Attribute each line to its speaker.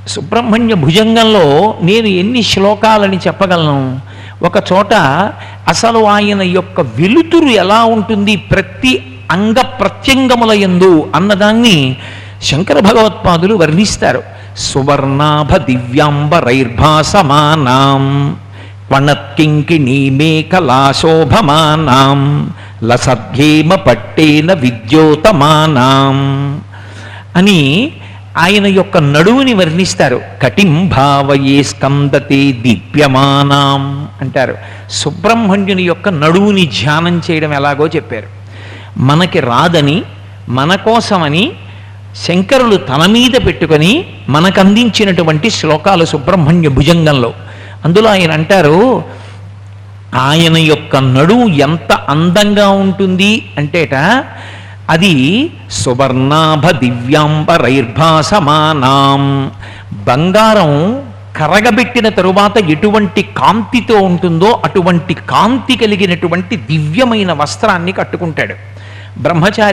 Speaker 1: సుబ్రహ్మణ్య భుజంగంలో నేను ఎన్ని శ్లోకాలని చెప్పగలను. ఒక చోట అసలు ఆయన యొక్క వెలుతురు ఎలా ఉంటుంది ప్రతి అంగ ప్రత్యంగముల యందు అన్నదాన్ని శంకర భగవత్పాదులు వర్ణిస్తారు. సువర్ణాభ దివ్యాంబరైర్భాసమానాం వణత్కింకిణీ మేఖలాశోభమానాం లసద్యేమ పట్టేన విద్యోతమానాం అని ఆయన యొక్క నడువుని వర్ణిస్తారు. కటిం భావయే స్కందతే దీప్యమానాం అంటారు. సుబ్రహ్మణ్యుని యొక్క నడువుని ధ్యానం చేయడం ఎలాగో చెప్పారు. మనకి రాదని మన కోసమని శంకరులు తన మీద పెట్టుకొని మనకు అందించినటువంటి శ్లోకాలు సుబ్రహ్మణ్య భుజంగంలో. అందులో ఆయన అంటారు, ఆయన యొక్క నడువు ఎంత అందంగా ఉంటుంది అంటేట అది సువర్ణాభ దివ్యాంబరైర్భాసమానాం, బంగారం కరగబెట్టిన తరువాత ఎటువంటి కాంతితో ఉంటుందో అటువంటి కాంతి కలిగినటువంటి దివ్యమైన వస్త్రాన్ని కట్టుకుంటాడు. బ్రహ్మచారి